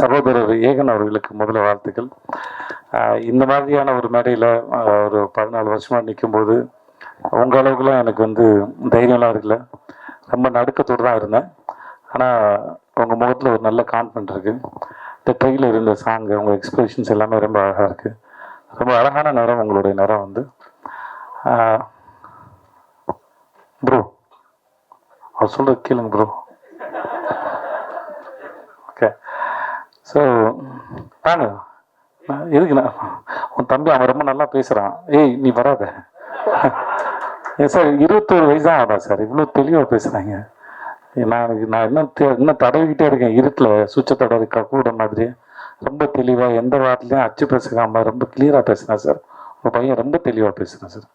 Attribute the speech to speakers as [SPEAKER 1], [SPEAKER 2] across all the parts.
[SPEAKER 1] சகோதரர் ஏகன் அவர்களுக்கு முதல்ல வாழ்த்துக்கள். இந்த மாதிரியான ஒரு மேடையில் ஒரு 14 வருஷமாக நிற்கும்போது உங்கள் அளவுக்குலாம் எனக்கு தைரியம்லாம் இருக்குல்ல, ரொம்ப நடுக்கத்தோடு தான் இருந்தேன். ஆனால் உங்கள் முகத்தில் ஒரு நல்ல கான்ஃபிடென்ட் இருக்குது. இந்த ட்ரெயிலர், இந்த சாங்கு, உங்கள் எக்ஸ்பிரஷன்ஸ் எல்லாமே ரொம்ப அழகாக இருக்குது. ரொம்ப அழகான நேரம் உங்களுடைய நேரம் ப்ரோ அவர் சொல்கிறது கேளுங்க ப்ரோ. ஓகே, ஸோ வாங்க. இருக்குண்ணா, உன் தம்பி அவன் ரொம்ப நல்லா பேசுகிறான். ஏய் நீ வராத. ஏன் சார் 21 வயசு தான் ஆகுதா சார், இவ்வளோ தெளிவாக பேசுகிறாங்க. நான் இன்னும் தடவிக்கிட்டே இருக்கேன் இருட்டில், சுவிட்சை தடவி கூட மாதிரி. ரொம்ப தெளிவாக எந்த வார்த்தையும் அச்சு பேசுகாமல் ரொம்ப கிளியராக பேசுகிறேன் சார். உங்கள் பையன் ரொம்ப தெளிவாக பேசுகிறேன் சார்.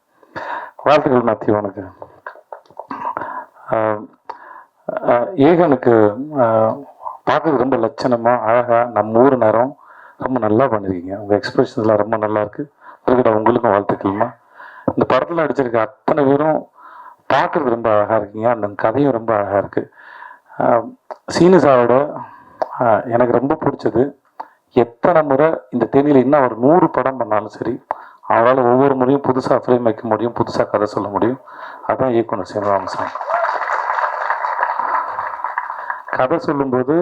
[SPEAKER 1] வாழ்த்துக்கள் மாத்தி. உனக்கு ஏகனுக்கு பார்க்குறது ரொம்ப லட்சணமாக அழகாக நம்ம ஊர் நேரம் ரொம்ப நல்லா பண்ணியிருக்கீங்க. உங்கள் எக்ஸ்பிரஷன்ஸ்லாம் ரொம்ப நல்லா இருக்குது. அதுக்கிட்ட உங்களுக்கும் வாழ்த்துக்கள்மா. இந்த படத்தில் நடிச்சிருக்க அத்தனை பேரும் பார்க்குறது ரொம்ப அழகாக இருக்கீங்க. அந்த கதையும் ரொம்ப அழகாக இருக்குது. சீனிசாவோட எனக்கு ரொம்ப பிடிச்சது, எத்தனை முறை இந்த தேனியில் இன்னும் ஒரு 100 படம் பண்ணாலும் சரி, அவரால் ஒவ்வொரு முறையும் புதுசாக ஃப்ரேம் வைக்க முடியும், புதுசாக கதை சொல்ல முடியும். அதுதான் இயக்குனர் சீனிவாசன். கதை சொல்லும்போது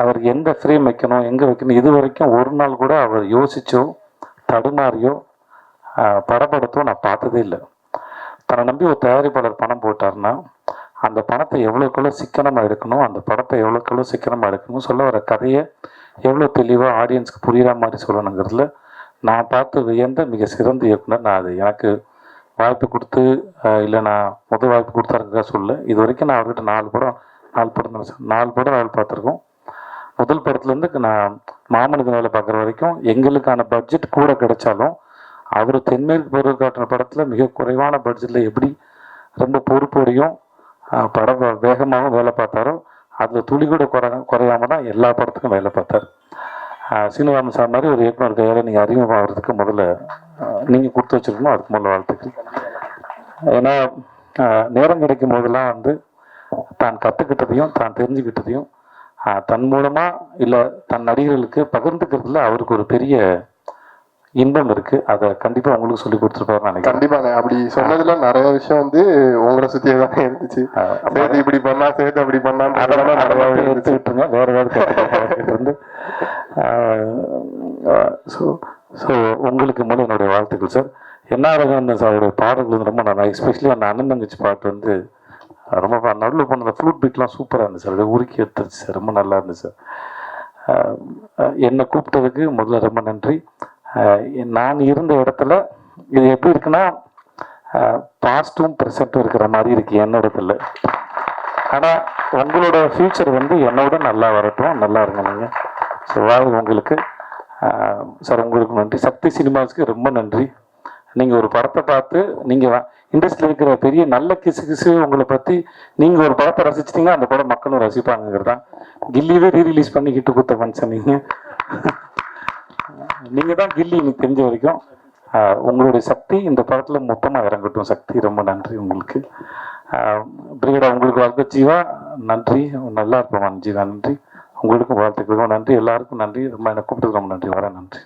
[SPEAKER 1] அவர் எந்த ஃப்ரேம் வைக்கணும், எங்கே வைக்கணும், இது வரைக்கும் ஒரு நாள் கூட அவர் யோசிச்சோ தடுமாறியோ படப்படத்தோ நான் பார்த்ததே இல்லை. தன்னை நம்பி ஒரு தயாரிப்பாளர் பணம் போட்டார்னா அந்த பணத்தை எவ்வளோக்குள்ள சிக்கனமாக எடுக்கணும், அந்த படத்தை எவ்வளோக்குள்ள சிக்கனமாக எடுக்கணும், சொல்ல வர கதையை எவ்வளோ தெளிவாக ஆடியன்ஸுக்கு புரிகிற மாதிரி சொல்லணுங்கிறதுல நான் பார்த்து வியந்த மிக சிறந்த இயக்குனர். நான் அது எனக்கு வாய்ப்பு கொடுத்து இல்லை நான் முதல் வாய்ப்பு கொடுத்தாருக்கா சொல்ல. இது வரைக்கும் நான் அவர்கிட்ட 4 படம் தான் சார், 4 படம் வேலை பார்த்துருக்கோம். முதல் படத்துலேருந்து நான் மாமனுக்கு வேலை பார்க்குற வரைக்கும் எங்களுக்கான பட்ஜெட் கூட கிடைச்சாலும் அவர் தென்மேற்கு பொருள் காட்டுற படத்தில் மிக குறைவான பட்ஜெட்டில் எப்படி ரொம்ப பொறுப்போடையும் படம் வேகமாகவும் வேலை பார்த்தாரோ அதில் துளி கூட குறையாமல் தான் எல்லா படத்துக்கும் வேலை பார்த்தார். சீனிவாசன் சார் மாதிரி ஒரு இயக்குனர் கையால் நீங்கள் அறிமுகமாகிறதுக்கு முதல்ல நீங்கள் கொடுத்து வச்சுருக்கணும். அதுக்கு முதல்ல வாழ்த்துக்கள். ஏன்னா நேரம் கிடைக்கும் போதெல்லாம் தான் கற்றுக்கிட்டதையும் தான் தெரிஞ்சுக்கிட்டதையும் தன் மூலமாக இல்லை தன் நடிகர்களுக்கு பகிர்ந்துக்கிறதுல அவருக்கு ஒரு பெரிய இன்பம் இருக்கு. அதை கண்டிப்பா உங்களுக்கு சொல்லி கொடுத்துருப்பாரு நினைக்கிறேன். கண்டிப்பாங்க. அப்படி சொன்னதுல நிறைய விஷயம் உங்களை சுத்தியே தான் இருந்துச்சு. சேர்த்து இப்படி பண்ணா, சேர்த்து அப்படி பண்ணா, அதெல்லாம் நிறைய எடுத்து விட்டுருங்க. வேற ஏதாவது ஸோ உங்களுக்கு மூலம் என்னுடைய வாழ்த்துக்கள் சார். என்ன ரகம்னு சாருடைய பாடல்கள் ரொம்ப நல்லா, எஸ்பெஷலி அந்த அண்ணன் தங்கச்சி பாட்டு ரொம்ப நடுவில் போன அந்த ஃப்ளூட் பீட்லாம் சூப்பராக இருந்துச்சு சார். அதை உருக்கி எடுத்துருச்சு சார், ரொம்ப நல்லா இருந்துச்சு சார். என்னை கூப்பிட்டதுக்கு முதல்ல ரொம்ப நன்றி. நான் இருந்த இடத்துல இது எப்படி இருக்குன்னா பாஸ்ட்டும் ப்ரெசண்ட்டும் இருக்கிற மாதிரி இருக்கு என்னோட இடத்துல. ஆனால் உங்களோட ஃபியூச்சர் என்னோட நல்லா வரட்டும், நல்லா இருங்க நீங்கள். ஸோ உங்களுக்கு சார் உங்களுக்கு நன்றி. சக்தி சினிமாஸுக்கு ரொம்ப நன்றி. நீங்கள் ஒரு படத்தை பார்த்து நீங்கள் இண்டஸ்ட்ரியில் இருக்கிற பெரிய நல்ல கிசு உங்களை பற்றி நீங்கள் ஒரு படத்தை ரசிச்சிட்டிங்கன்னா அந்த படம் மக்களும் ரசிப்பாங்கிறது தான். கில்லியவே ரீரிலீஸ் பண்ணிக்கிட்டு கொடுத்த மனுஷன் நீங்கள் தான் கில்லி. எனக்கு தெரிஞ்ச வரைக்கும் உங்களுடைய சக்தி இந்த படத்தில் மொத்தமாக இறங்கட்டும். சக்தி ரொம்ப நன்றி உங்களுக்கு. பிரிகேடா உங்களுக்கு வாழ்க்கை. ஜீவா நன்றி, நல்லா இருப்போம் ஜீவா. நன்றி. உங்களுக்கும் வாழ்த்துக்களுக்கும் நன்றி. எல்லாருக்கும் நன்றி. ரொம்ப என்னை கூப்பிட்டு ரொம்ப நன்றி. வரேன். நன்றி.